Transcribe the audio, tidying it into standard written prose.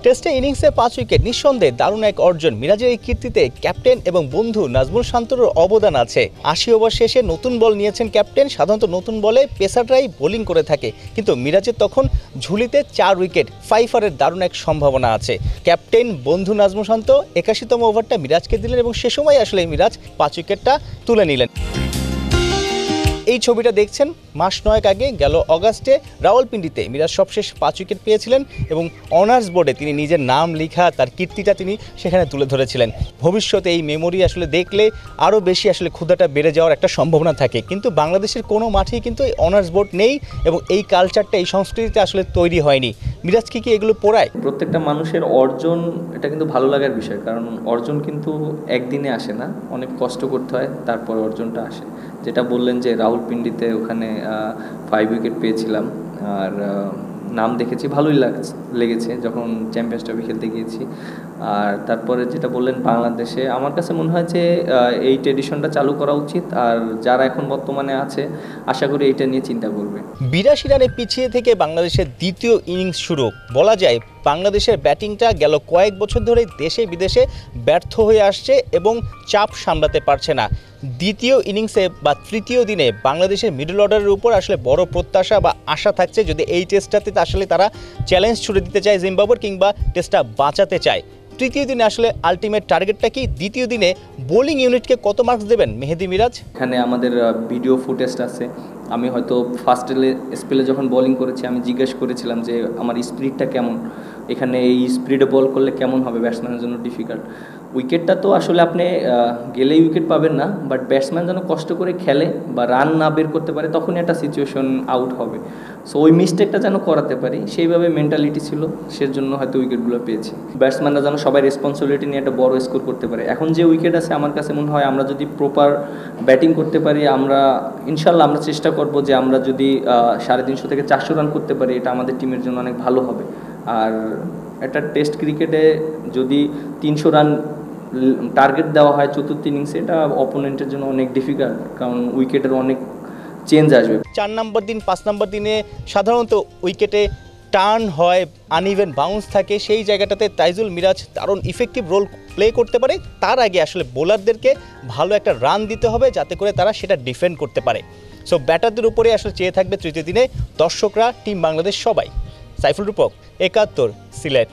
টেস্টে ইনিংসে 5 উইকেট নিঃসন্দেহে দারুণ এক অর্জন। মিরাজের এই কীর্তিতে ক্যাপ্টেন এবং বন্ধু নাজমুল শান্তর অবদান আছে। 80 ওভার শেষে নতুন বল নিয়েছেন ক্যাপ্টেন। সাধারণত নতুন বলে পেসাররাই বোলিং করে থাকে, কিন্তু মিরাজের তখন ঝুলিতে 4 উইকেট, 5-এর দারুণ এক সম্ভাবনা আছে। ক্যাপ্টেন বন্ধু নাজমুল শান্ত 81তম ওভারটা মিরাজকে দিলেন এবং সে সময় আসলে মিরাজ 5 উইকেটটা তুলে নিলেন। এই ছবিটা দেখছেন মাস 9 আগে গেল অগাস্টে রাওয়ালপিন্ডিতে মিরাজ সবশেষ 5 উইকেট পেয়েছিলেন এবং অনার্স বোর্ডে তিনি নিজের নাম লেখা তার কীর্তিটা তিনি সেখানে তুলে ধরেছিলেন। ভবিষ্যতে এই মেমোরি আসলে দেখলে আরও বেশি আসলে ক্ষুধাটা বেড়ে যাওয়ার একটা সম্ভাবনা থাকে, কিন্তু বাংলাদেশের কোনো মাঠেই কিন্তু এই অনার্স বোর্ড নেই এবং এই কালচারটা এই সংস্কৃতিতে আসলে তৈরি হয়নি। মিরাজ কি এগুলো পোড়ায়? প্রত্যেকটা মানুষের অর্জন এটা কিন্তু ভালো লাগার বিষয়, কারণ অর্জন কিন্তু একদিনে আসে না, অনেক কষ্ট করতে হয় তারপর অর্জনটা আসে। যেটা বললেন যে রাওয়ালপিন্ডিতে ওখানে 5 উইকেট পেয়েছিলাম আর নাম দেখেছি, ভালোই লেগেছে যখন চ্যাম্পিয়ন্স ট্রফি খেলতে গিয়েছি। আর তারপরে যেটা বললেন বাংলাদেশে, আমার কাছে মনে হয় যে এই ট্রেডিশনটা চালু করা উচিত, আর যারা এখন বর্তমানে আছে আশা করি এইটা নিয়ে চিন্তা করবে। 82 রানে পিছিয়ে থেকে বাংলাদেশের দ্বিতীয় ইনিংস শুরু। বলা যায় বাংলাদেশের ব্যাটিংটা গেল কয়েক বছর ধরে দেশে বিদেশে ব্যর্থ হয়ে আসছে এবং চাপ সামলাতে পারছে না। দ্বিতীয় ইনিংসে বা তৃতীয় দিনে বাংলাদেশের মিডল অর্ডারের উপর আসলে বড় প্রত্যাশা বা আশা থাকছে, যদি এই টেস্টটাতে আসলে তারা চ্যালেঞ্জ ছুড়ে দিতে চায় জিম্বাবুয়ের, কিংবা টেস্টটা বাঁচাতে চায়। তৃতীয় দিনে আসলে আলটিমেট টার্গেটটা কি? দ্বিতীয় দিনে বোলিং ইউনিটকে কত মার্কস দেবেন মেহেদী মিরাজ? এখানে আমাদের ভিডিও ফুটেজ আছে। আমি হয়তো ফার্স্ট স্পেলে যখন বোলিং করেছি আমি জিজ্ঞেস করেছিলাম যে আমার স্পিডটা কেমন, এখানে এই স্পিডে বল করলে কেমন হবে, ব্যাটসম্যানের জন্য ডিফিকাল্ট। উইকেটটা তো আসলে আপনি গেলেই উইকেট পাবেন না, বাট ব্যাটসম্যান যেন কষ্ট করে খেলে বা রান না বের করতে পারে তখনই একটা সিচুয়েশন আউট হবে। সো ওই মিস্টেকটা যেন করাতে পারি সেইভাবে মেন্টালিটি ছিল, সেজন্য হয়তো উইকেটগুলো পেয়েছি। ব্যাটসম্যানরা যেন সবাই রেসপন্সিবিলিটি নিয়ে একটা বড় স্কোর করতে পারে। এখন যে উইকেট আছে আমার কাছে মনে হয় আমরা যদি প্রপার ব্যাটিং করতে পারি, আমরা ইনশাল্লাহ আমরা চেষ্টা করব যে আমরা যদি 350 থেকে 400 রান করতে পারি, এটা আমাদের টিমের জন্য অনেক ভালো হবে। আর একটা টেস্ট ক্রিকেটে যদি 300 রান টার্গেট দেওয়া হয় চতুর্থ ইনিংসে, এটা অপোনেন্টের জন্য অনেক ডিফিকাল্ট, কারণ উইকেটের অনেক চেঞ্জ আসবে। 4 নম্বর দিন 5 নম্বর দিনে সাধারণত উইকেটে টার্ন হয়, আনইভেন বাউন্স থাকে, সেই জায়গাটাতে তাইজুল মিরাজ দারুণ ইফেক্টিভ রোল প্লে করতে পারে। তার আগে আসলে বোলারদেরকে ভালো একটা রান দিতে হবে যাতে করে তারা সেটা ডিফেন্ড করতে পারে। সো ব্যাটারদের উপরে আসলে চেয়ে থাকবে তৃতীয় দিনে দর্শকরা, টিম বাংলাদেশ সবাই। সাইফুল রূপক, 71, সিলেট।